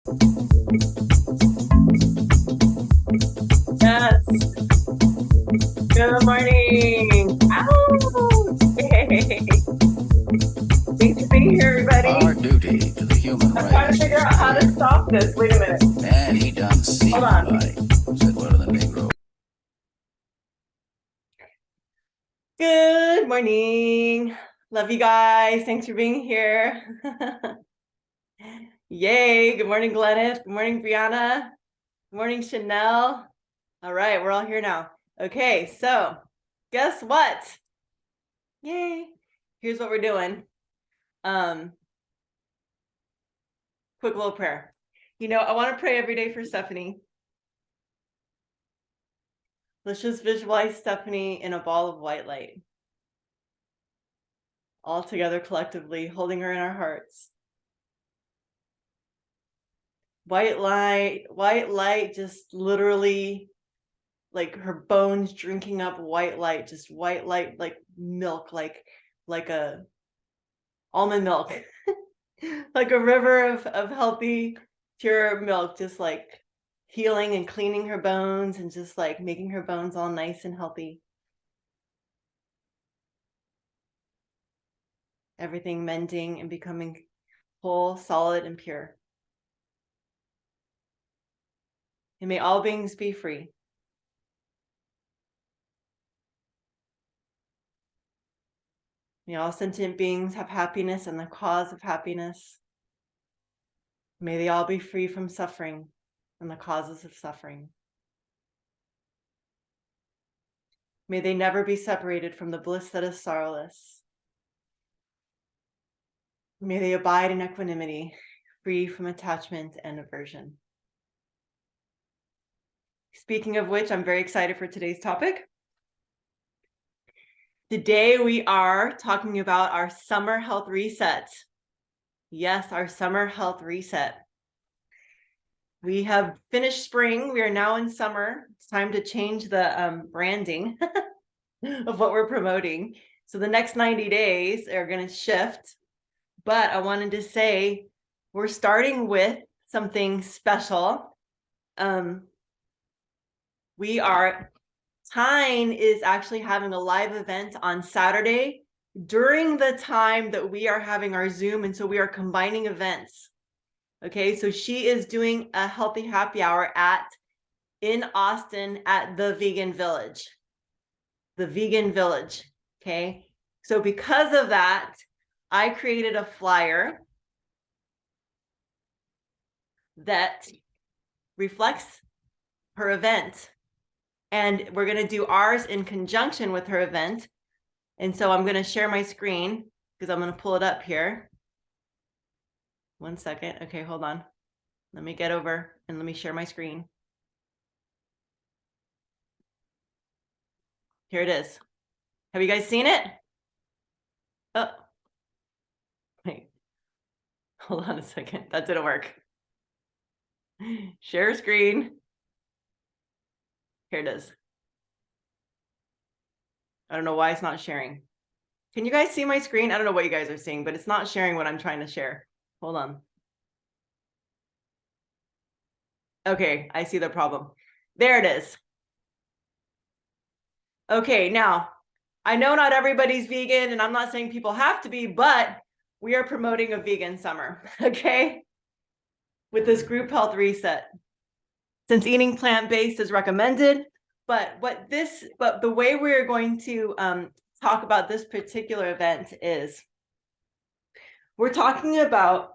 Yes. Good morning. Ow! Yay. Thanks for being here, everybody. Our duty to the human I'm trying to race figure is out how to clear. stop this. Wait a minute. Man, he done seen Hold on. somebody, said one of the Negroes. Good morning. Love you guys. Thanks for being here. Yay. Good morning, Glennis. Good morning, Brianna. Good morning, Chanel. All right, we're all here now. Okay, so guess what? Yay. Here's what we're doing. Quick little prayer. I want to pray every day for Stephanie. Let's just visualize Stephanie in a ball of white light, all together collectively, holding her in our hearts. White light, just literally like her bones drinking up white light, just white light, like milk, like a almond milk, like a river of healthy, pure milk, just like healing and cleaning her bones and just like making her bones all nice and healthy. Everything mending and becoming whole, solid, and pure. And may all beings be free. May all sentient beings have happiness and the cause of happiness. May they all be free from suffering and the causes of suffering. May they never be separated from the bliss that is sorrowless. May they abide in equanimity, free from attachment and aversion. Speaking of which, I'm very excited for today's topic. Today we are talking about our summer health reset. Yes, our summer health reset. We have finished spring. We are now in summer. It's time to change the branding of what we're promoting. So the next 90 days are going to shift. But I wanted to say we're starting with something special. Tyne is actually having a live event on Saturday during the time that we are having our Zoom. And so we are combining events. Okay, so she is doing a healthy happy hour in Austin at the Vegan Village. The Vegan Village. Okay, so because of that, I created a flyer that reflects her event. And we're going to do ours in conjunction with her event. And so I'm going to share my screen because I'm going to pull it up here. 1 second. Okay, hold on. Let me get over and let me share my screen. Here it is. Have you guys seen it? Oh, wait. Hold on a second. That didn't work. Share screen. Here it is. I don't know why it's not sharing. Can you guys see my screen? I don't know what you guys are seeing, but it's not sharing what I'm trying to share. Hold on. Okay, I see the problem. There it is. Okay, now, I know not everybody's vegan, and I'm not saying people have to be, but we are promoting a vegan summer, okay? With this group health reset. Since eating plant-based is recommended, but the way we're going to talk about this particular event is we're talking about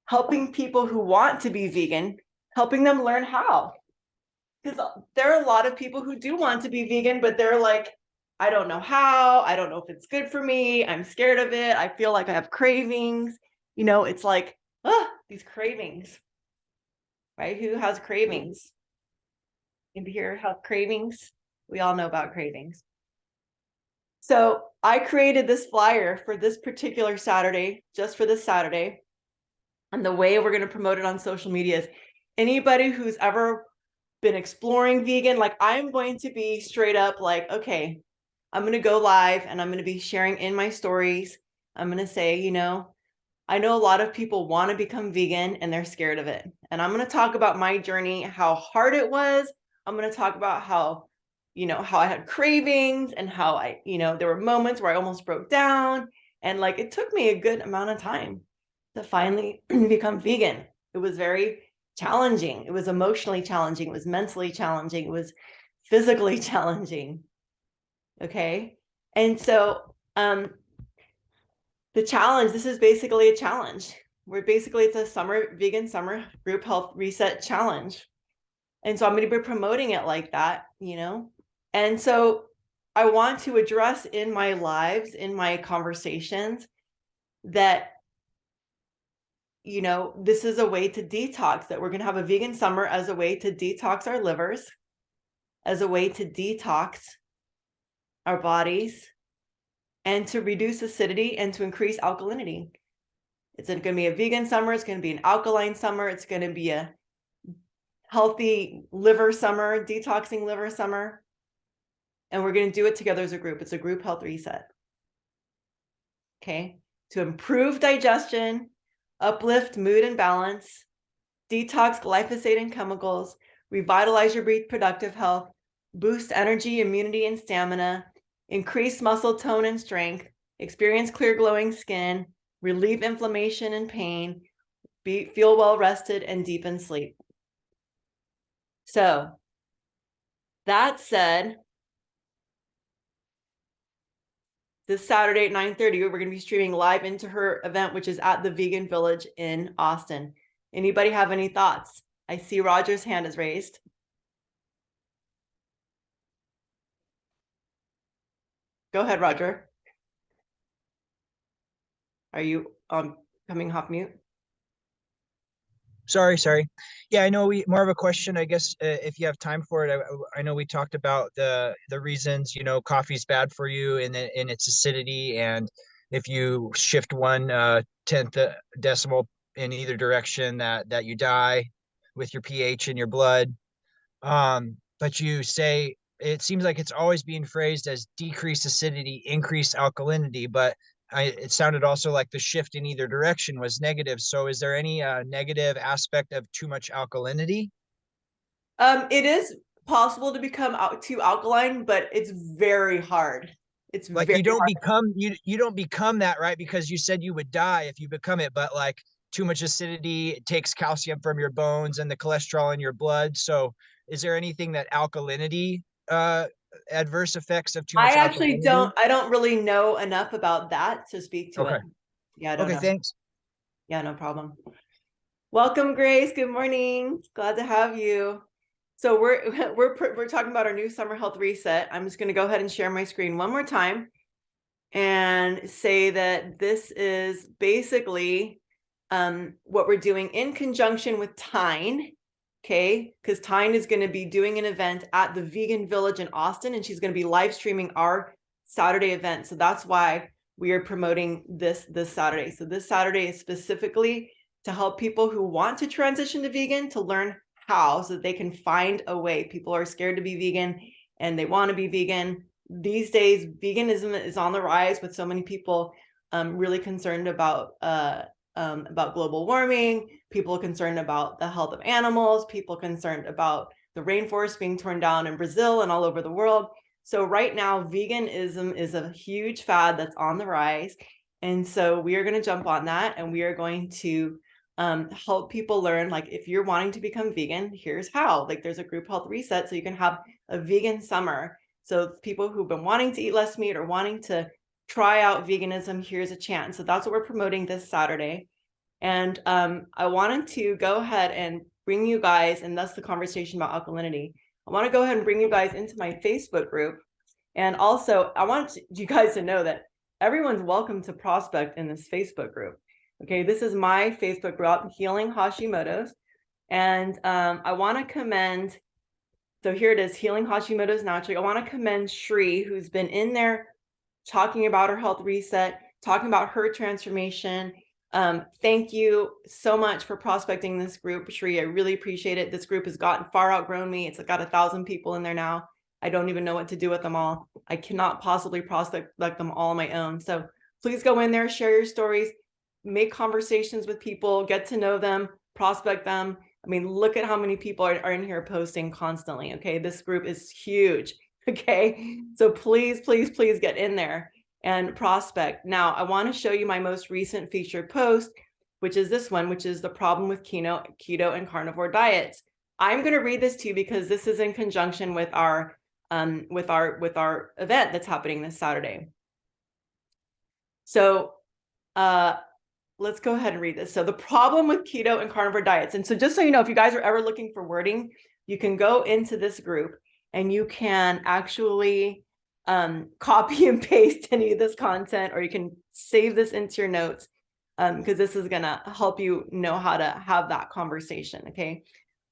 helping people who want to be vegan, helping them learn how. Because there are a lot of people who do want to be vegan, but they're like, I don't know how, I don't know if it's good for me, I'm scared of it, I feel like I have cravings. It's like, these cravings, right? Who has cravings? Anybody here have cravings? We all know about cravings. So I created this flyer for this particular Saturday, just for this Saturday. And the way we're going to promote it on social media is anybody who's ever been exploring vegan, like I'm going to be straight up like, okay, I'm going to go live and I'm going to be sharing in my stories. I'm going to say, I know a lot of people want to become vegan and they're scared of it. And I'm going to talk about my journey, how hard it was. I'm going to talk about how, how I had cravings and how there were moments where I almost broke down. And like, it took me a good amount of time to finally become vegan. It was very challenging. It was emotionally challenging. It was mentally challenging. It was physically challenging. Okay. And so, the challenge, this is basically a challenge. It's a vegan summer group health reset challenge. And so I'm going to be promoting it like that, And so I want to address in my lives, in my conversations, that, this is a way to detox, that we're going to have a vegan summer as a way to detox our livers, as a way to detox our bodies, and to reduce acidity and to increase alkalinity. It's going to be a vegan summer. It's going to be an alkaline summer. It's going to be a healthy liver summer, detoxing liver summer. And we're going to do it together as a group. It's a group health reset. Okay. To improve digestion, uplift mood and balance, detox glyphosate and chemicals, revitalize your reproductive health, boost energy, immunity, and stamina, increase muscle tone and strength, experience clear glowing skin, relieve inflammation and pain, feel well rested, and deepen sleep. So that said, this Saturday at 9:30, we're going to be streaming live into her event, which is at the Vegan Village in Austin. Anybody have any thoughts? I see Roger's hand is raised. Go ahead, Roger. Are you coming off mute? Sorry. Yeah, I know more of a question, I guess, if you have time for it. I know we talked about the reasons, coffee's bad for you and its acidity. And if you shift 1/10 decimal in either direction, that you die with your pH in your blood. But you say it seems like it's always being phrased as decreased acidity, increased alkalinity, but it sounded also like the shift in either direction was negative. So is there any negative aspect of too much alkalinity? It is possible to become too alkaline, but it's very hard. It's Like very you don't hard. become you don't become that, right? Because you said you would die if you become it, but like too much acidity takes calcium from your bones and the cholesterol in your blood. So is there anything that alkalinity adverse effects of too much alkalinity? I don't really know enough about that to speak to Okay. it. Yeah, I don't Okay, know. thanks. Yeah, no problem. Welcome, Grace. Good morning. Glad to have you. So we're talking about our new summer health reset. I'm just going to go ahead and share my screen one more time and say that this is basically what we're doing in conjunction with Tyne. Okay, because Tyne is going to be doing an event at the Vegan Village in Austin, and she's going to be live streaming our Saturday event. So that's why we are promoting this Saturday. So this Saturday is specifically to help people who want to transition to vegan to learn how, so that they can find a way. People are scared to be vegan and they want to be vegan. These days, veganism is on the rise, with so many people really concerned about global warming, people concerned about the health of animals, people concerned about the rainforest being torn down in Brazil and all over the world. So right now, veganism is a huge fad that's on the rise. And so we are going to jump on that, and we are going to help people learn, like, if you're wanting to become vegan, here's how. Like, there's a group health reset, so you can have a vegan summer. So people who've been wanting to eat less meat or wanting to try out veganism, here's a chance. So that's what we're promoting this Saturday. And I wanted to go ahead and bring you guys, and that's the conversation about alkalinity. I want to go ahead and bring you guys into my Facebook group. And also, I want you guys to know that everyone's welcome to prospect in this Facebook group. Okay, this is my Facebook group, Healing Hashimoto's. And I want to commend, so here it is, Healing Hashimoto's Naturally. I want to commend Shri, who's been in there talking about her health reset, talking about her transformation. Thank you so much for prospecting this group, Shri. I really appreciate it. This group has gotten far outgrown me. It's got 1,000 people in there now. I don't even know what to do with them all. I cannot possibly prospect like them all on my own. So please go in there, share your stories. make conversations with people, get to know them, prospect them. I mean, look at how many people are in here posting constantly. Okay, this group is huge. Okay, so please, please, please get in there and prospect. Now, I want to show you my most recent featured post, which is this one, which is the problem with keto and carnivore diets. I'm going to read this to you because this is in conjunction with our event that's happening this Saturday. So let's go ahead and read this. So the problem with keto and carnivore diets. And so just so you know, if you guys are ever looking for wording, you can go into this group and you can actually copy and paste any of this content, or you can save this into your notes because this is going to help you know how to have that conversation. Okay.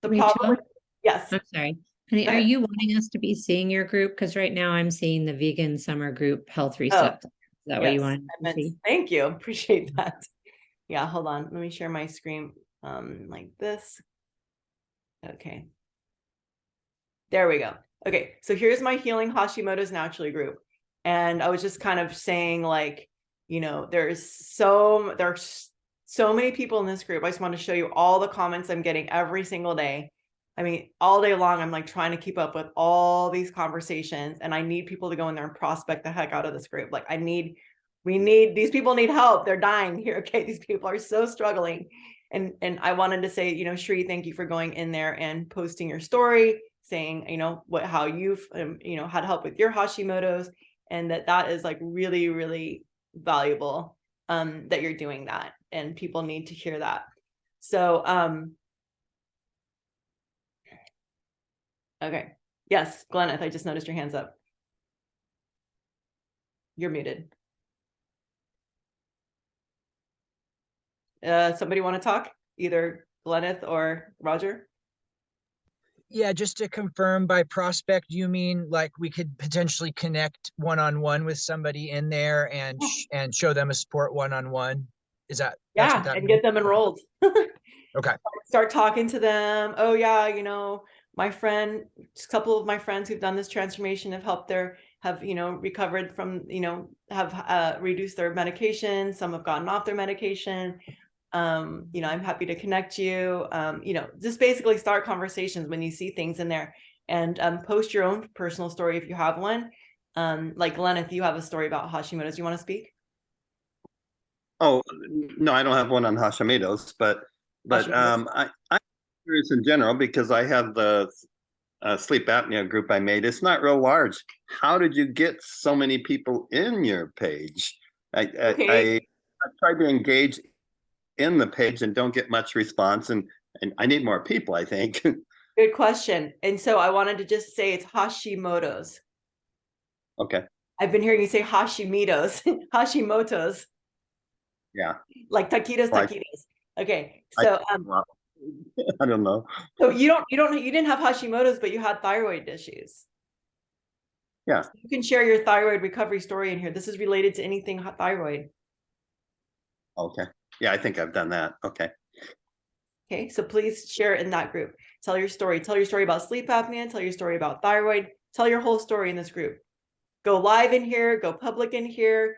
The problem. Yes. I'm sorry. Honey, are you wanting us to be seeing your group? Because right now I'm seeing the vegan summer group health reset. Is that what you want to see? Thank you. Appreciate that. Yeah, hold on. Let me share my screen like this. Okay. There we go. Okay, so here's my Healing Hashimoto's Naturally group. And I was just kind of saying, like, you know, there's so many people in this group. I just want to show you all the comments I'm getting every single day. I mean, all day long, I'm like trying to keep up with all these conversations, and I need people to go in there and prospect the heck out of this group. Like these people need help. They're dying here. Okay. These people are so struggling. And I wanted to say, you know, Shri, thank you for going in there and posting your story, saying, you know, how you've, you know, had help with your Hashimoto's, and that is like really, really valuable, that you're doing that, and people need to hear that. So, okay. Yes, Gleneth, I just noticed your hands up. You're muted. Somebody want to talk? Either Gleneth or Roger? Yeah, just to confirm, by prospect, you mean like we could potentially connect one-on-one with somebody in there and and show them a support one-on-one? Is that that's what that and means? get them enrolled. Okay. Start talking to them. Oh yeah, you know, my friend, just a couple of my friends who've done this transformation have you know, recovered from, you know, have reduced their medication. Some have gotten off their medication. You know, I'm happy to connect you. You know, just basically start conversations when you see things in there, and post your own personal story if you have one. Like Glenn, if you have a story about Hashimoto's, you want to speak? Oh, no, I don't have one on Hashimoto's, but I'm curious in general because I have the sleep apnea group I made. It's not real large. How did you get so many people in your page? I tried to engage in the page and don't get much response, and I need more people, I think. Good question. And so I wanted to just say it's Hashimoto's. Okay. I've been hearing you say Hashimoto's. Hashimoto's. Yeah. Like taquitos. Okay. So I don't know. So you didn't have Hashimoto's, but you had thyroid issues. Yeah. So you can share your thyroid recovery story in here. This is related to anything thyroid. Okay. Yeah, I think I've done that. Okay. Okay, so please share it in that group. Tell your story. Tell your story about sleep apnea. Tell your story about thyroid. Tell your whole story in this group. Go live in here. Go public in here.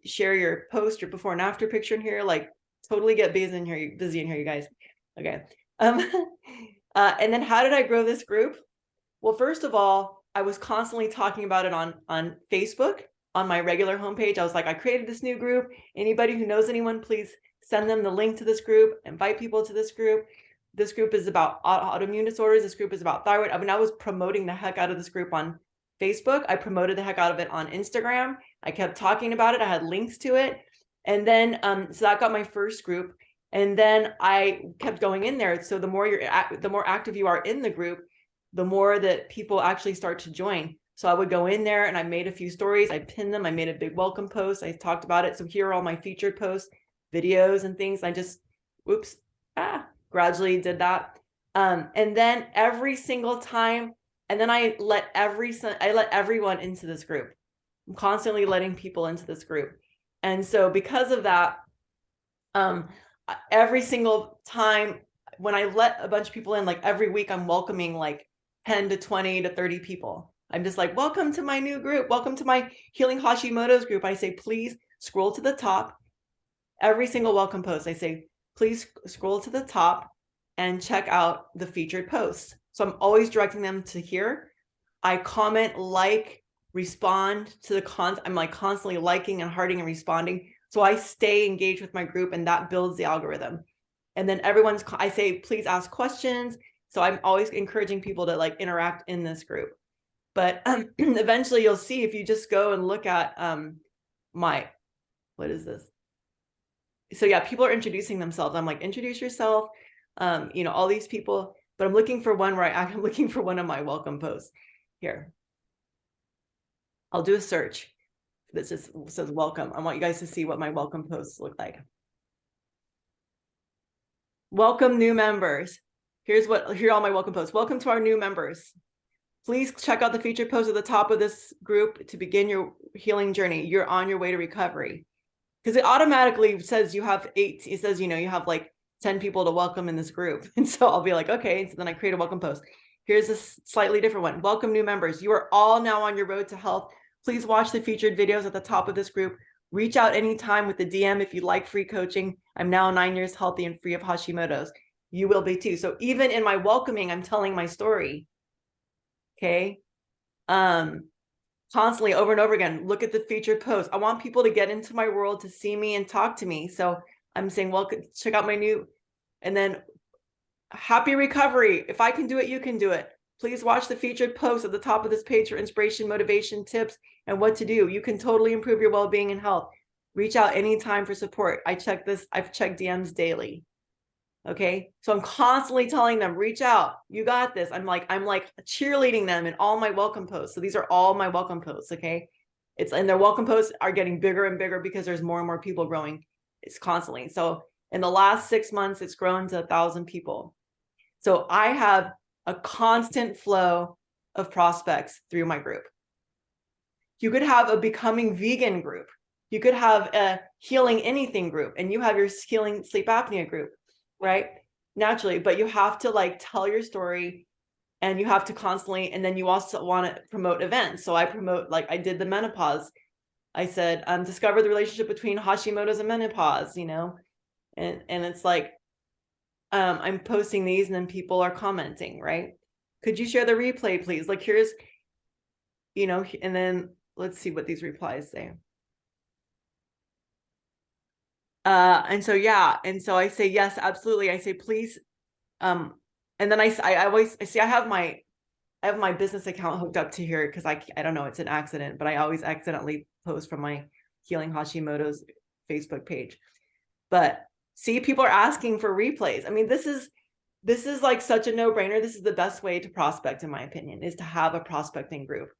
Share your post, your before and after picture in here. Like totally get busy in here, you guys. Okay. And then how did I grow this group? Well, first of all, I was constantly talking about it on Facebook, on my regular homepage. I was like, I created this new group. Anybody who knows anyone, please send them the link to this group, invite people to this group. This group is about autoimmune disorders. This group is about thyroid. I mean, I was promoting the heck out of this group on Facebook. I promoted the heck out of it on Instagram. I kept talking about it. I had links to it. And then, so that got my first group. And then I kept going in there. So the more active you are in the group, the more that people actually start to join. So I would go in there and I made a few stories. I pinned them. I made a big welcome post. I talked about it. So here are all my featured posts, videos and things. I just, gradually did that. And then every single time, and then I let everyone into this group. I'm constantly letting people into this group. And so because of that, every single time when I let a bunch of people in, like every week, I'm welcoming like 10 to 20 to 30 people. I'm just like, welcome to my new group. Welcome to my Healing Hashimoto's group. I say, please scroll to the top, every single welcome post, I say, please scroll to the top and check out the featured posts. So I'm always directing them to here. I comment, like, respond to the I'm like constantly liking and hearting and responding. So I stay engaged with my group, and that builds the algorithm. And then I say, please ask questions. So I'm always encouraging people to like interact in this group. But eventually you'll see, if you just go and look at what is this? So yeah, people are introducing themselves. I'm like, introduce yourself, all these people, but I'm looking for one where I'm looking for one of my welcome posts here. I'll do a search that just says welcome. I want you guys to see what my welcome posts look like. Welcome new members. Here are all my welcome posts. Welcome to our new members. Please check out the featured post at the top of this group to begin your healing journey. You're on your way to recovery. Because it automatically says you have 8, it says, you have like 10 people to welcome in this group. And so I'll be like, okay, so then I create a welcome post. Here's a slightly different one. Welcome new members. You are all now on your road to health. Please watch the featured videos at the top of this group. Reach out anytime with the DM if you'd like free coaching. I'm now 9 years healthy and free of Hashimoto's. You will be too. So even in my welcoming, I'm telling my story. Okay. Constantly over and over again, look at the featured post. I want people to get into my world to see me and talk to me. So I'm saying, well, check out my new, and then happy recovery. If I can do it, you can do it. Please watch the featured post at the top of this page for inspiration, motivation, tips, and what to do. You can totally improve your well-being and health. Reach out anytime for support. I've checked DMs daily. Okay. So I'm constantly telling them, reach out. You got this. I'm like cheerleading them in all my welcome posts. So these are all my welcome posts. Okay. And their welcome posts are getting bigger and bigger because there's more and more people growing. It's constantly. So in the last 6 months, it's grown to 1,000 people. So I have a constant flow of prospects through my group. You could have a becoming vegan group. You could have a healing anything group, and you have your healing sleep apnea group. Right? Naturally, but you have to like tell your story, and you have to constantly, and then you also want to promote events. So I promote, like I did the menopause. I said, discover the relationship between Hashimoto's and menopause, and it's like, I'm posting these and then people are commenting, right? Could you share the replay, please? Like here's, and then let's see what these replies say. And so, yeah. And so I say, yes, absolutely. I say, please. And then I have my business account hooked up to here because I don't know, it's an accident, but I always accidentally post from my Healing Hashimoto's Facebook page. But see, people are asking for replays. I mean, this is like such a no-brainer. This is the best way to prospect, in my opinion, is to have a prospecting group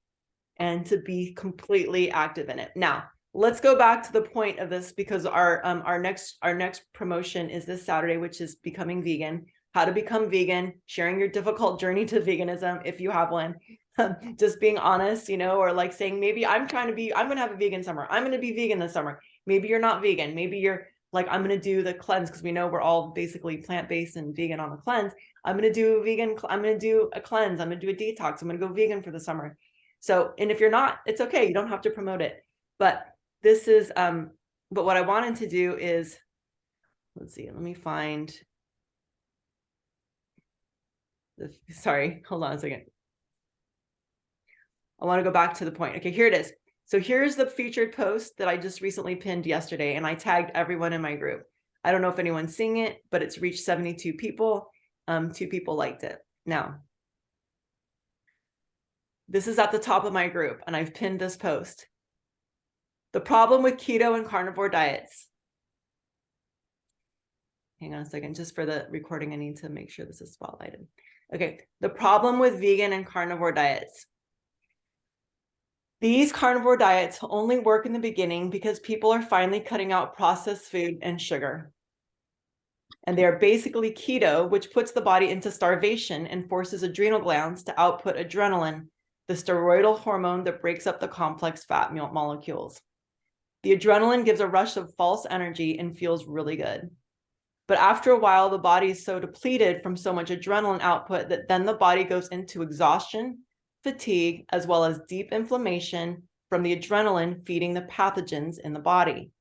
and to be completely active in it. Now, let's go back to the point of this, because our next promotion is this Saturday, which is becoming vegan. How to become vegan, sharing your difficult journey to veganism if you have one. Just being honest, or like saying, maybe I'm going to have a vegan summer. I'm going to be vegan this summer. Maybe you're not vegan. Maybe you're like, I'm going to do the cleanse, because we know we're all basically plant-based and vegan on the cleanse. I'm going to do a cleanse. I'm going to do a detox. I'm going to go vegan for the summer. So, and if you're not, it's okay. You don't have to promote it. But this is, but what I wanted to do is, let's see, let me find, sorry, hold on a second. I want to go back to the point. Okay, here it is. So here's the featured post that I just recently pinned yesterday, and I tagged everyone in my group. I don't know if anyone's seeing it, but it's reached 72 people. 2 people liked it. Now, this is at the top of my group, and I've pinned this post. The problem with keto and carnivore diets. Hang on a second, just for the recording, I need to make sure this is spotlighted. Okay, the problem with vegan and carnivore diets. These carnivore diets only work in the beginning because people are finally cutting out processed food and sugar. And they are basically keto, which puts the body into starvation and forces adrenal glands to output adrenaline, the steroidal hormone that breaks up the complex fat molecules. The adrenaline gives a rush of false energy and feels really good. But after a while, the body is so depleted from so much adrenaline output that then the body goes into exhaustion, fatigue, as well as deep inflammation from the adrenaline feeding the pathogens in the body.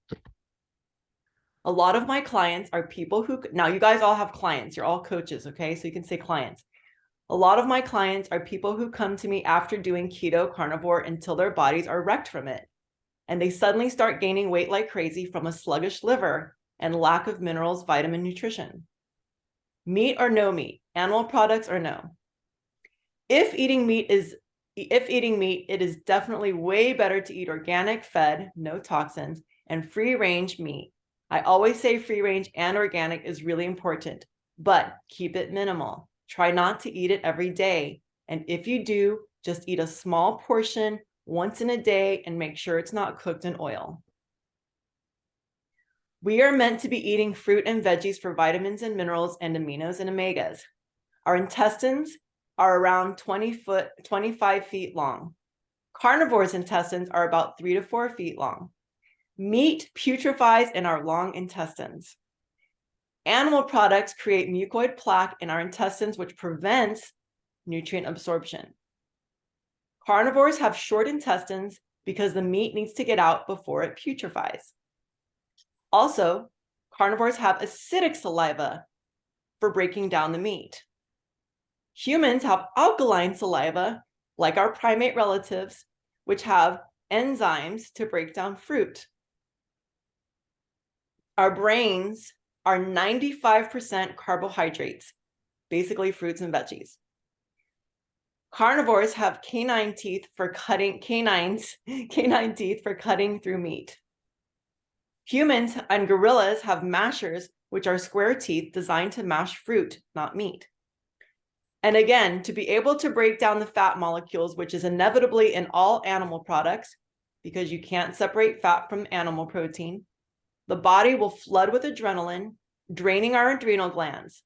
A lot of my clients are people who, now you guys all have clients, you're all coaches, okay? So you can say clients. A lot of my clients are people who come to me after doing keto carnivore until their bodies are wrecked from it. And they suddenly start gaining weight like crazy from a sluggish liver and lack of minerals, vitamin, nutrition. Meat or no meat, animal products or no. If eating meat, it is definitely way better to eat organic, fed, no toxins, and free range meat. I always say free range and organic is really important, but keep it minimal. Try not to eat it every day. And if you do, just eat a small portion once in a day and make sure it's not cooked in oil. We are meant to be eating fruit and veggies for vitamins and minerals and aminos and omegas. Our intestines are around 25 feet long. Carnivores' intestines are about 3 to 4 feet long. Meat putrefies in our long intestines. Animal products create mucoid plaque in our intestines, which prevents nutrient absorption. Carnivores have short intestines because the meat needs to get out before it putrefies. Also, carnivores have acidic saliva for breaking down the meat. Humans have alkaline saliva, like our primate relatives, which have enzymes to break down fruit. Our brains are 95% carbohydrates, basically fruits and veggies. Carnivores have canine teeth for cutting through meat. Humans and gorillas have mashers, which are square teeth designed to mash fruit, not meat. And again, to be able to break down the fat molecules, which is inevitably in all animal products, because you can't separate fat from animal protein, the body will flood with adrenaline, draining our adrenal glands.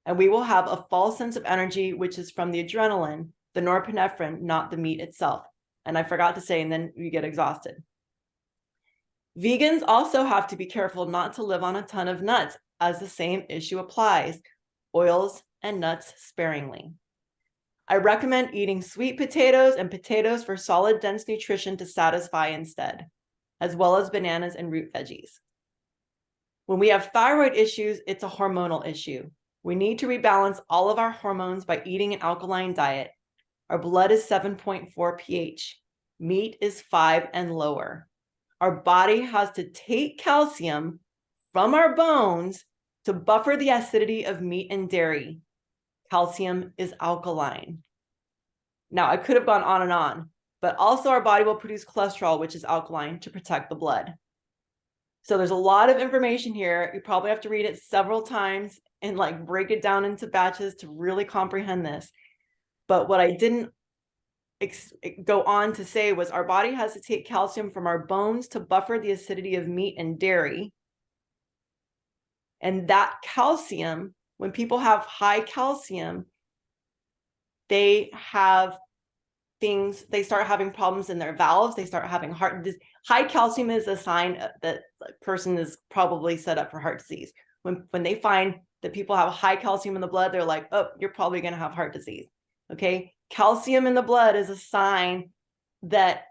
And we will have a false sense of energy, which is from the adrenaline, the norepinephrine, not the meat itself. And I forgot to say, and then you get exhausted. Vegans also have to be careful not to live on a ton of nuts, as the same issue applies. Oils and nuts sparingly. I recommend eating sweet potatoes and potatoes for solid, dense nutrition to satisfy instead, as well as bananas and root veggies. When we have thyroid issues, it's a hormonal issue. We need to rebalance all of our hormones by eating an alkaline diet. Our blood is 7.4 pH. Meat is 5 and lower. Our body has to take calcium from our bones to buffer the acidity of meat and dairy. Calcium is alkaline. Now, I could have gone on, but also our body will produce cholesterol, which is alkaline, to protect the blood. So there's a lot of information here. You probably have to read it several times and like break it down into batches to really comprehend this. But what I didn't go on to say was our body has to take calcium from our bones to buffer the acidity of meat and dairy. And that calcium, when people have high calcium, they have things, they start having problems in their valves, they start having heart disease. High calcium is a sign that a person is probably set up for heart disease. When they find that people have high calcium in the blood, they're like, oh, you're probably going to have heart disease. Okay. Calcium in the blood is a sign that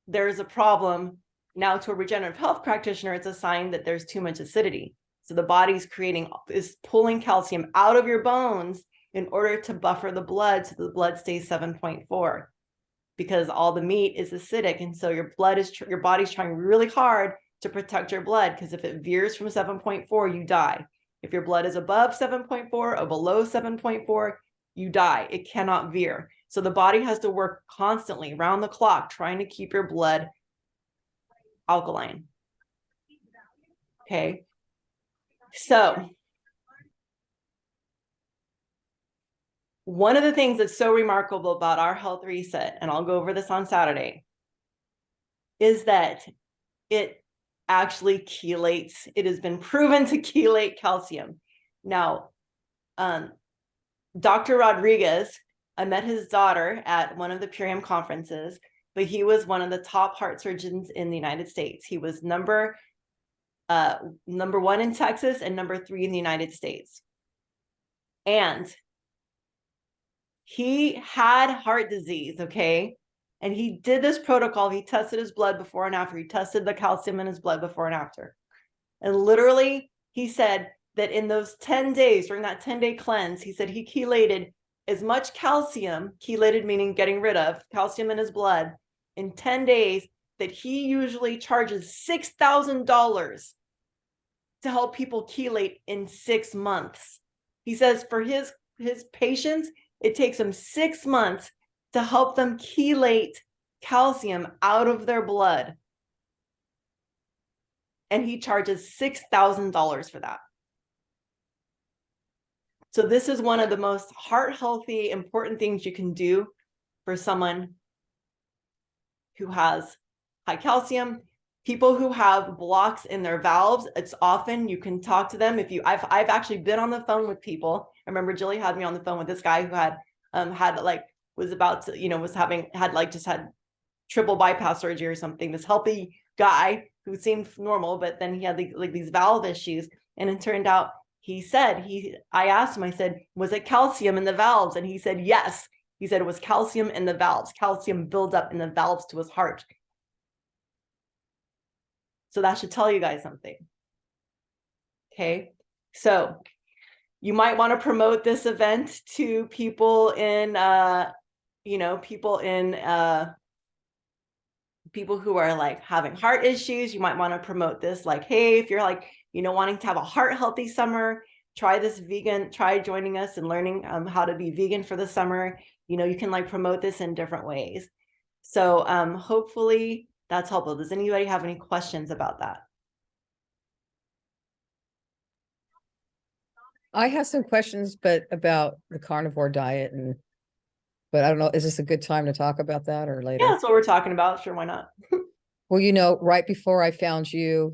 there's a problem. Now, to a regenerative health practitioner, it's a sign that there's too much acidity. So the body's pulling calcium out of your bones in order to buffer the blood so the blood stays 7.4, because all the meat is acidic. And so your body's trying really hard to protect your blood, because if it veers from 7.4, you die. If your blood is above 7.4 or below 7.4, you die. It cannot veer. So the body has to work constantly around the clock trying to keep your blood alkaline. Okay. So one of the things that's so remarkable about our health reset, and I'll go over this on Saturday, is that it actually chelates. It has been proven to chelate calcium. Now, Dr. Rodriguez, I met his daughter at one of the Purium conferences, but he was one of the top heart surgeons in the United States. He was number 1 in Texas and number 3 in the United States. And he had heart disease, okay? And he did this protocol. He tested his blood before and after. He tested the calcium in his blood before and after. And literally, he said that in those 10 days, during that 10-day cleanse, he said he chelated as much calcium, chelated meaning getting rid of calcium in his blood, in 10 days that he usually charges $6,000 to help people chelate in 6 months. He says for his patients, it takes him 6 months to help them chelate calcium out of their blood. And he charges $6,000 for that. So this is one of the most heart healthy, important things you can do for someone who has high calcium. People who have blocks in their valves, it's often you can talk to them. I've actually been on the phone with people. I remember Jilly had me on the phone with this guy who had was about to, just had triple bypass surgery or something. This healthy guy who seemed normal, but then he had these valve issues. And it turned out I asked him, I said, was it calcium in the valves? And he said, yes. He said it was calcium in the valves. Calcium buildup in the valves to his heart. So that should tell you guys something. Okay. So you might want to promote this event to people in, people who are like having heart issues. You might want to promote this like, hey, if you're like, wanting to have a heart healthy summer, try joining us and learning how to be vegan for the summer. You can like promote this in different ways. So hopefully that's helpful. Does anybody have any questions about that? I have some questions, but about the carnivore diet but I don't know, is this a good time to talk about that or later? Yeah, that's what we're talking about. Sure, why not? Well, right before I found you,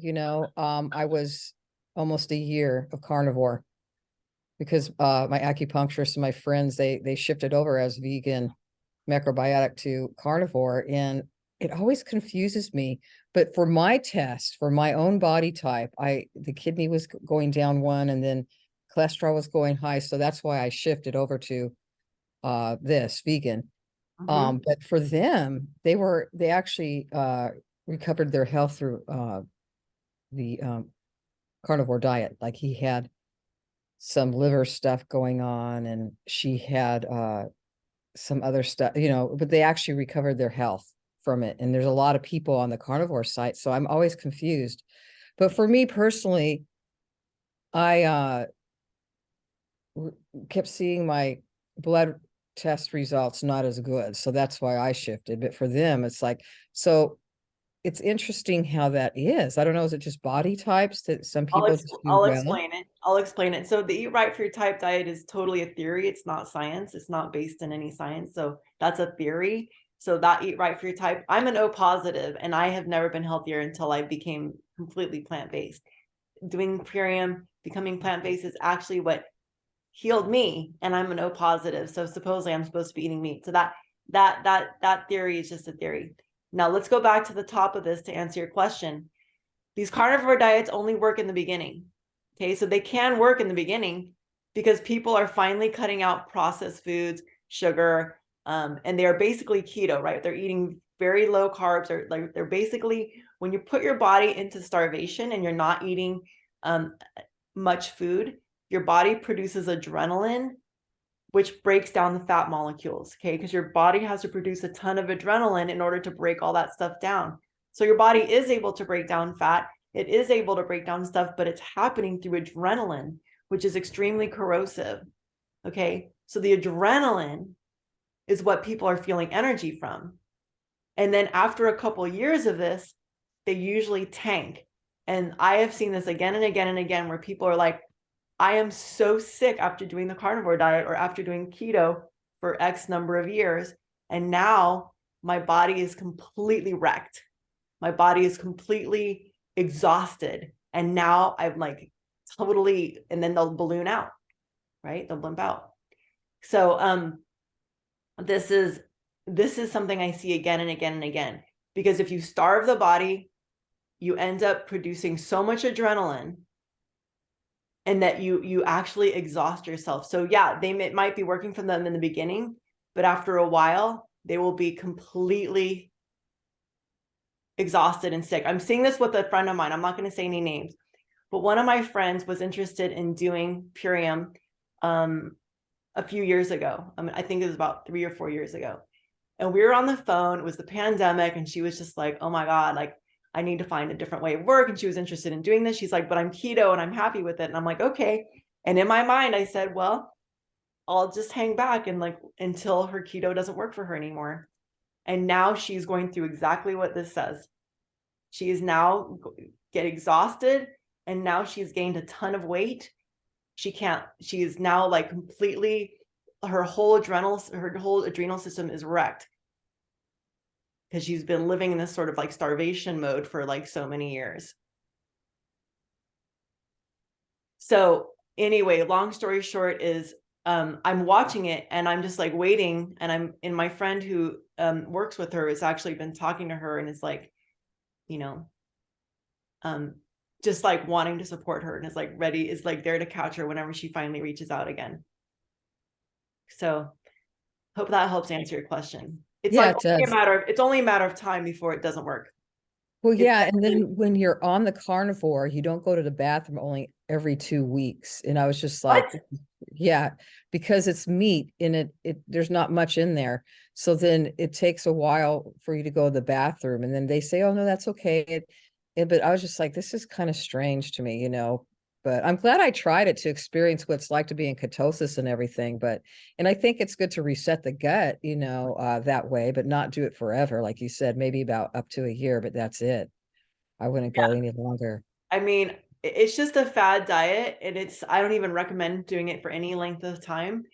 I was almost a year of carnivore because my acupuncturist and my friends, they shifted over as vegan macrobiotic to carnivore, and it always confuses me. But for my test, for my own body type, the kidney was going down 1 and then cholesterol was going high. So that's why I shifted over to this vegan. But for them, they actually recovered their health through the carnivore diet. Like he had some liver stuff going on and she had some other stuff, but they actually recovered their health from it. And there's a lot of people on the carnivore site, so I'm always confused. But for me personally, I kept seeing my blood test results not as good, so that's why I shifted. But for them, it's like, so it's interesting how that is. I don't know, is it just body types that some people just do I'll well? explain it. So the Eat Right for Your Type diet is totally a theory. It's not science. It's not based in any science. So that's a theory. So that Eat Right for Your Type, I'm an O positive, and I have never been healthier until I became completely plant-based. Doing Purium, becoming plant-based is actually what healed me, and I'm an O positive. So supposedly I'm supposed to be eating meat. So that theory is just a theory. Now let's go back to the top of this to answer your question. These carnivore diets only work in the beginning. Okay, so they can work in the beginning because people are finally cutting out processed foods, sugar, and they are basically keto, right? They're eating very low carbs, or like they're basically, when you put your body into starvation and you're not eating much food, your body produces adrenaline, which breaks down the fat molecules, okay? Because your body has to produce a ton of adrenaline in order to break all that stuff down. So your body is able to break down fat. It is able to break down stuff, but it's happening through adrenaline, which is extremely corrosive, okay? So the adrenaline is what people are feeling energy from. And then after a couple of years of this, they usually tank. And I have seen this again and again and again, where people are like, I am so sick after doing the carnivore diet or after doing keto for X number of years. And now my body is completely wrecked. My body is completely exhausted. And now I'm like totally, and then they'll balloon out, right? They'll blimp out. So this is something I see again and again and again, because if you starve the body, you end up producing so much adrenaline and that you actually exhaust yourself. So yeah, it might be working for them in the beginning, but after a while, they will be completely exhausted and sick. I'm seeing this with a friend of mine. I'm not going to say any names, but one of my friends was interested in doing Purium a few years ago. I mean, I think it was about 3 or 4 years ago. And we were on the phone, it was the pandemic, and she was just like, oh my God, like I need to find a different way of work. And she was interested in doing this. She's like, but I'm keto and I'm happy with it. And I'm like, okay. And in my mind, I said, well, I'll just hang back and like until her keto doesn't work for her anymore. And now she's going through exactly what this says. She is now get exhausted, and now she's gained a ton of weight. She is now like completely, her whole adrenal system is wrecked because she's been living in this sort of like starvation mode for like so many years. So anyway, long story short is I'm watching it and I'm just like waiting, and my friend who works with her has actually been talking to her and is like, you know, just like wanting to support her and is like ready, is like there to catch her whenever she finally reaches out again. So hope that helps answer your question. It's Yeah, like it does. it's only a matter of time before it doesn't work. Well, yeah, and then when you're on the carnivore, you don't go to the bathroom only every 2 weeks. And I was just like, What? yeah, because it's meat and it there's not much in there. So then it takes a while for you to go to the bathroom. And then they say, oh no, that's okay. But I was just like, this is kind of strange to me, you know. But I'm glad I tried it to experience what it's like to be in ketosis and everything. And I think it's good to reset the gut, you know, that way, but not do it forever. Like you said, maybe about up to a year, but that's it. I wouldn't go any longer. I mean, it's just a fad diet, and I don't even recommend doing it for any length of time,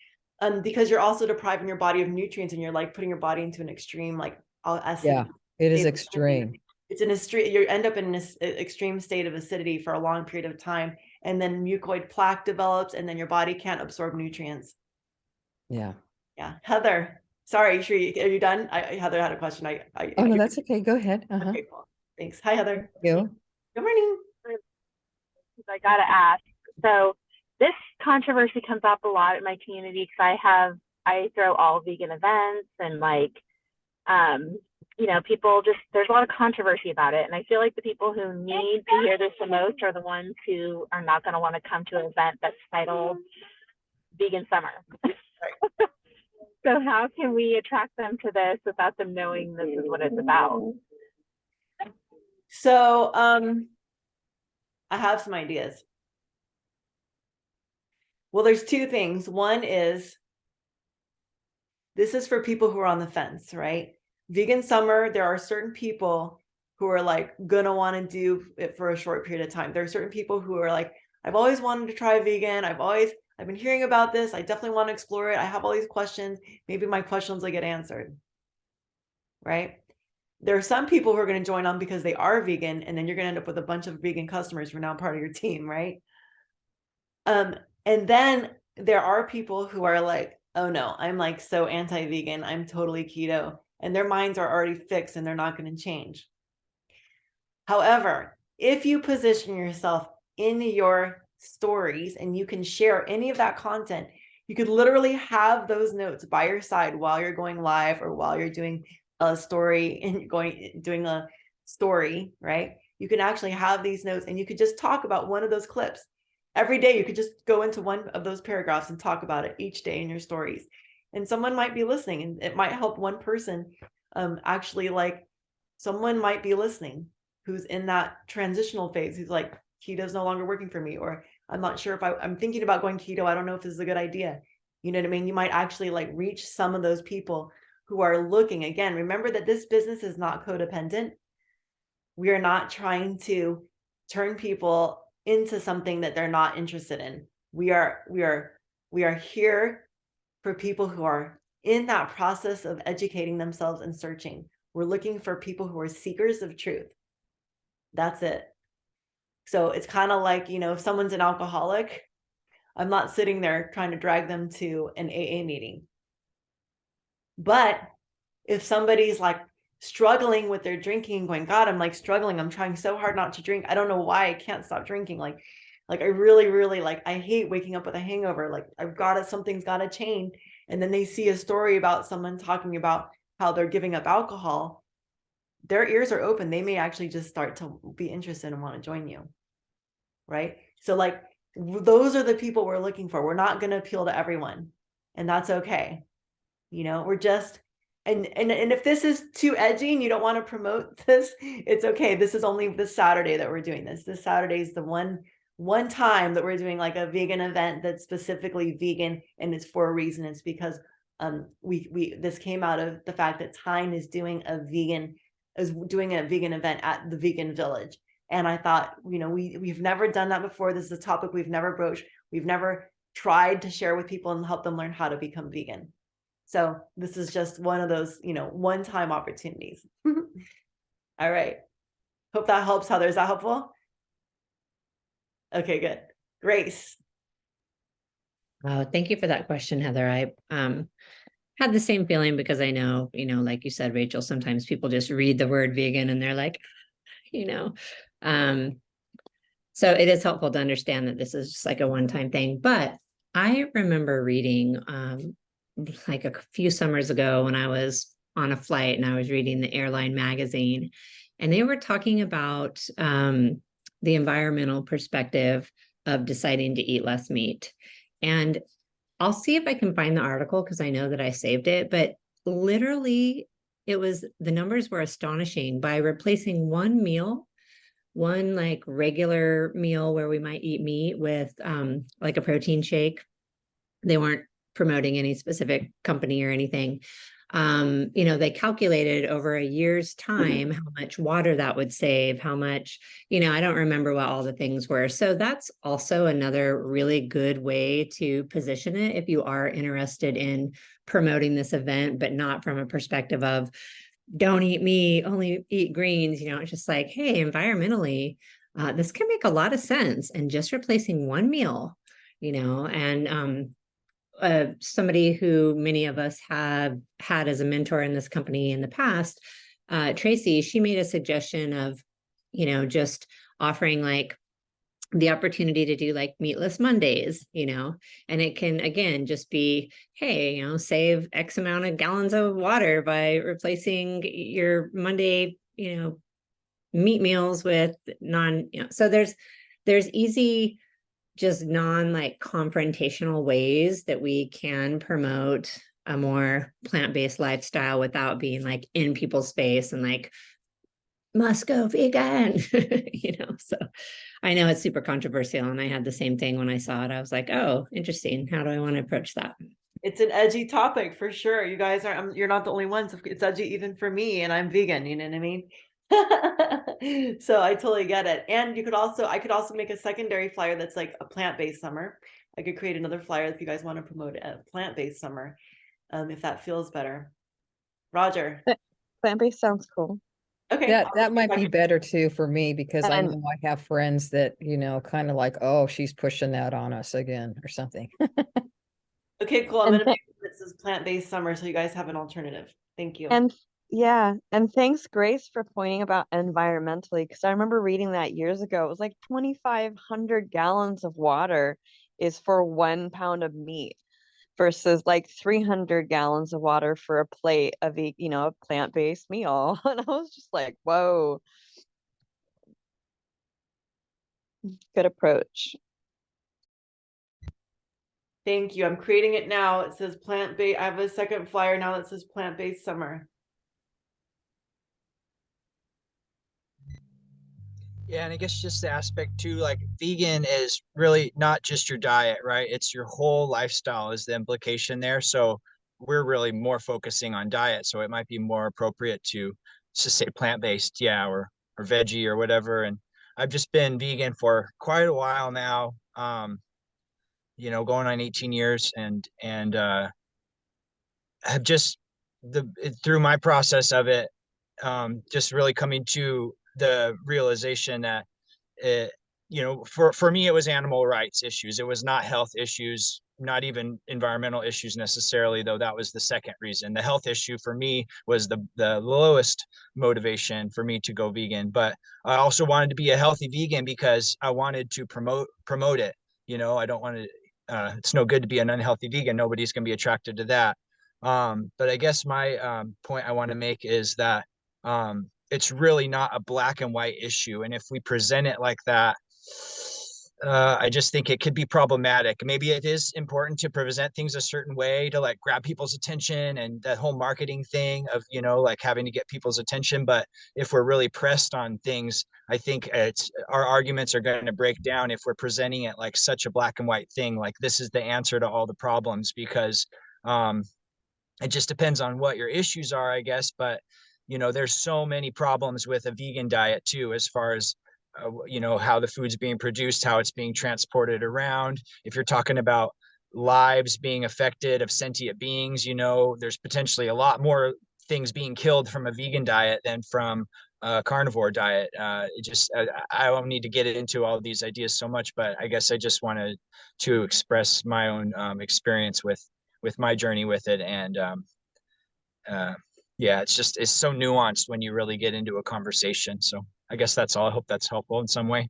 because you're also depriving your body of nutrients, and you're like putting your body into an extreme, like, Yeah, it is state of acidity. extreme. It's an extreme, you end up in an extreme state of acidity for a long period of time, and then mucoid plaque develops, and then your body can't absorb nutrients. Yeah. Yeah. Heather, sorry, are you done? Heather had a question. Oh no, that's okay. Go ahead. Uh-huh. Okay, cool. Thanks. Hi, Heather. You. Good morning. I gotta ask. So this controversy comes up a lot in my community because I throw all vegan events, and like, you know, people just, there's a lot of controversy about it. And I feel like the people who need to hear this the most are the ones who are not going to want to come to an event that's titled Vegan Summer. So how can we attract them to this without them knowing this is what it's about? So, I have some ideas. Well, there's two things. One is, this is for people who are on the fence, right? Vegan summer, there are certain people who are like gonna want to do it for a short period of time. There are certain people who are like, I've always wanted to try vegan. I've been hearing about this. I definitely want to explore it. I have all these questions. Maybe my questions will get answered, right? There are some people who are going to join on because they are vegan, and then you're going to end up with a bunch of vegan customers who are now part of your team, right? And then there are people who are like, oh no, I'm like so anti-vegan, I'm totally keto, and their minds are already fixed and they're not going to change. However, if you position yourself in your stories and you can share any of that content, you could literally have those notes by your side while you're going live or while you're doing a story and doing a story, right? You can actually have these notes and you could just talk about one of those clips. Every day you could just go into one of those paragraphs and talk about it each day in your stories. And someone might be listening, and it might help one person actually, like, someone might be listening who's in that transitional phase, who's like, keto's no longer working for me, or I'm not sure if I'm thinking about going keto. I don't know if this is a good idea. You know what I mean? You might actually like reach some of those people who are looking. Again, remember that this business is not codependent. We are not trying to turn people into something that they're not interested in. We are here for people who are in that process of educating themselves and searching. We're looking for people who are seekers of truth. That's it. So it's kind of like, you know, if someone's an alcoholic, I'm not sitting there trying to drag them to an AA meeting. But if somebody's like struggling with their drinking, going, God, I'm like struggling. I'm trying so hard not to drink. I don't know why I can't stop drinking. Like I really like, I hate waking up with a hangover. Like something's got to change. And then they see a story about someone talking about how they're giving up alcohol. Their ears are open. They may actually just start to be interested and want to join you. right? So like those are the people we're looking for. We're not going to appeal to everyone, and that's okay. You know, we're just and if this is too edgy and you don't want to promote this, it's okay. This is only this Saturday that we're doing this. This Saturday is the one time that we're doing like a vegan event that's specifically vegan, and it's for a reason. It's because we this came out of the fact that Tyne is doing a vegan event at the Vegan Village. And I thought, you know, we've never done that before. This is a topic we've never broached. We've never tried to share with people and help them learn how to become vegan. So this is just one of those, you know, one-time opportunities. All right. Hope that helps, Heather. Is that helpful? Okay, good. Grace. Oh, thank you for that question, Heather. I had the same feeling because I know, you know, like you said, Rachel, sometimes people just read the word vegan and they're like, you know, so it is helpful to understand that this is just like a one-time thing. But I remember reading like a few summers ago when I was on a flight and I was reading the airline magazine, and they were talking about the environmental perspective of deciding to eat less meat. And I'll see if I can find the article because I know that I saved it, but literally the numbers were astonishing. By replacing one meal, one like regular meal where we might eat meat with like a protein shake, they weren't promoting any specific company or anything. You know, they calculated over a year's time how much water that would save, how much, you know, I don't remember what all the things were. So that's also another really good way to position it if you are interested in promoting this event, but not from a perspective of don't eat meat, only eat greens. You know, it's just like, hey, environmentally, this can make a lot of sense. And just replacing one meal, you know, and somebody who many of us have had as a mentor in this company in the past, Tracy, she made a suggestion of, you know, just offering like the opportunity to do like meatless Mondays, you know, and it can, again, just be, hey, you know, save X amount of gallons of water by replacing your Monday, you know, meat meals with you know, so there's easy, just non like confrontational ways that we can promote a more plant-based lifestyle without being like in people's face and like must go vegan. You know, so I know it's super controversial, and I had the same thing when I saw it. I was like, oh, interesting, how do I want to approach that? It's an edgy topic for sure. You guys are, you're not the only ones. It's edgy even for me, and I'm vegan, you know what I mean? So I totally get it. And I could also make a secondary flyer that's like a plant-based summer. I could create another flyer if you guys want to promote a plant-based summer, if that feels better. Roger. Plant-based sounds cool. Okay. That might be better too for me because I And know I have friends that, you know, kind of like, oh, she's pushing that on us again or something. Okay, cool. I'm and gonna th- make this is plant-based summer, so you guys have an alternative. Thank you. and yeah, and thanks, Grace, for pointing about environmentally, because I remember reading that years ago. It was like 2,500 gallons of water is for 1 pound of meat versus like 300 gallons of water for a plate of you know, a plant-based meal. And I was just like, whoa, good approach. Thank you. I'm creating it now. It says plant-based. I have a second flyer now that says plant-based summer. Yeah, and I guess just the aspect too, like vegan is really not just your diet, right? It's your whole lifestyle is the implication there. So we're really more focusing on diet. So it might be more appropriate to just say plant-based, yeah, or veggie or whatever. And I've just been vegan for quite a while now. You know, going on 18 years and have just through my process of it, just really coming to the realization that it, you know, for me, it was animal rights issues. It was not health issues, not even environmental issues necessarily, though that was the second reason. The health issue for me was the lowest motivation for me to go vegan. But I also wanted to be a healthy vegan because I wanted to promote it. You know, I don't want to, it's no good to be an unhealthy vegan. Nobody's going to be attracted to that. But I guess my point I want to make is that it's really not a black and white issue. And if we present it like that, I just think it could be problematic. Maybe it is important to present things a certain way to like grab people's attention and that whole marketing thing of, you know, like having to get people's attention. But if we're really pressed on things, I think it's our arguments are going to break down if we're presenting it like such a black and white thing, like this is the answer to all the problems, because um, it just depends on what your issues are, I guess. But, you know, there's so many problems with a vegan diet too, as far as, you know, how the food's being produced, how it's being transported around. If you're talking about lives being affected of sentient beings, you know, there's potentially a lot more things being killed from a vegan diet than from a carnivore diet. It just, I don't need to get into all these ideas so much, but I guess I just wanted to express my own experience with my journey with it. And uh, yeah, it's so nuanced when you really get into a conversation. So I guess that's all. I hope that's helpful in some way.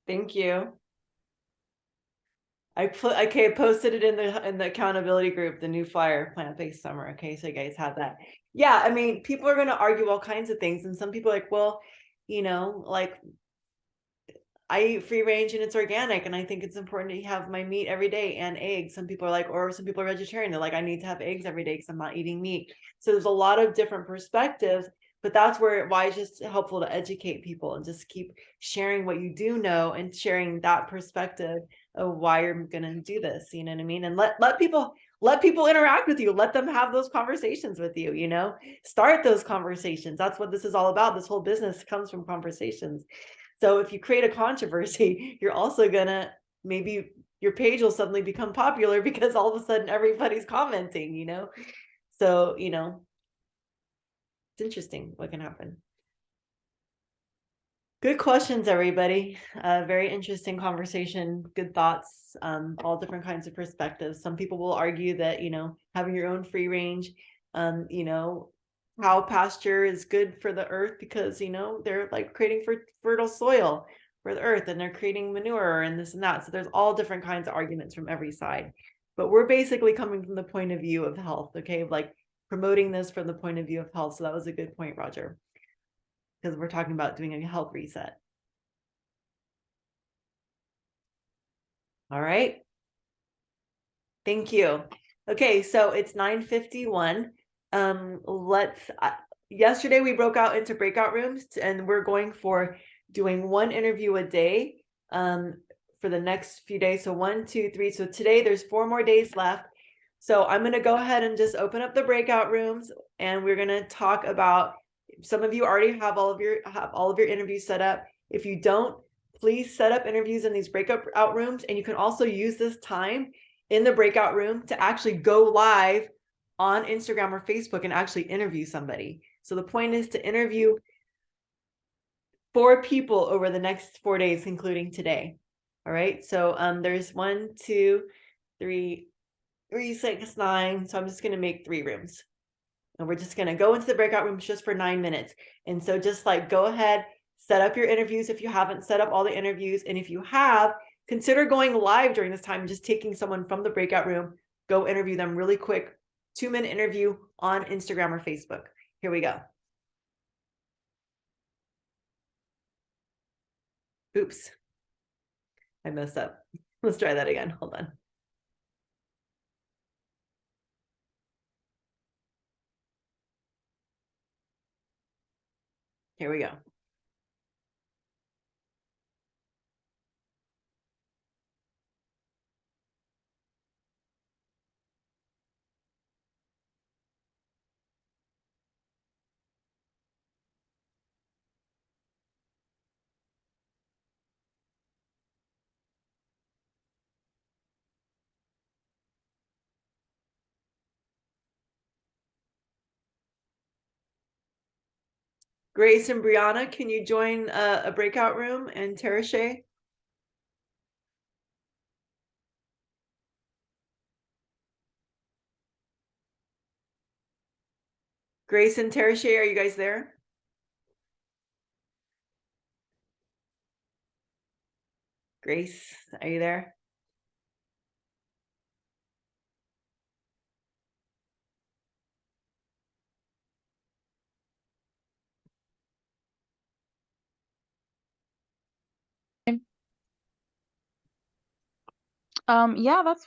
Thank you. I posted it in the accountability group, the new flyer, plant-based summer. Okay, so you guys have that. Yeah, I mean, people are going to argue all kinds of things, and some people are like, well, you know, like I eat free range and it's organic, and I think it's important to have my meat every day and eggs. Some people are like, or some people are vegetarian. They're like, I need to have eggs every day because I'm not eating meat. So there's a lot of different perspectives, but that's why it's just helpful to educate people and just keep sharing what you do know and sharing that perspective of why you're going to do this. You know what I mean? And let people interact with you. Let them have those conversations with you, you know, start those conversations. That's what this is all about. This whole business comes from conversations. So if you create a controversy, you're also gonna, maybe your page will suddenly become popular because all of a sudden everybody's commenting, you know? So, you know, it's interesting what can happen. Good questions, everybody. Very interesting conversation, good thoughts, all different kinds of perspectives. Some people will argue that, you know, having your own free range, you know, cow pasture is good for the earth because, you know, they're like creating fertile soil for the earth, and they're creating manure and this and that. So there's all different kinds of arguments from every side. But we're basically coming from the point of view of health, okay? Like promoting this from the point of view of health. So that was a good point, Roger, because we're talking about doing a health reset. All right. Thank you. Okay, so it's 9:51. Yesterday we broke out into breakout rooms, and we're going for doing one interview a day for the next few days. So 1, 2, 3. So today there's 4 more days left. So I'm going to go ahead and just open up the breakout rooms, and we're going to talk about, some of you already have all of your interviews set up. If you don't, please set up interviews in these breakout rooms, and you can also use this time in the breakout room to actually go live on Instagram or Facebook and actually interview somebody. So the point is to interview 4 people over the next 4 days, including today. All right. So there's 1, 2, 3, 6, 9. So I'm just going to make 3 rooms. And we're just going to go into the breakout rooms just for 9 minutes. And so just like go ahead, set up your interviews if you haven't set up all the interviews. And if you have, consider going live during this time, just taking someone from the breakout room, go interview them really quick, 2-minute interview on Instagram or Facebook. Here we go. Oops, I messed up. Let's try that again. Hold on. Here we go. Grace and Brianna, can you join a breakout room, and Tara Shay? Grace and Tara Shay, are you guys there? Grace, are you there? Yeah, that's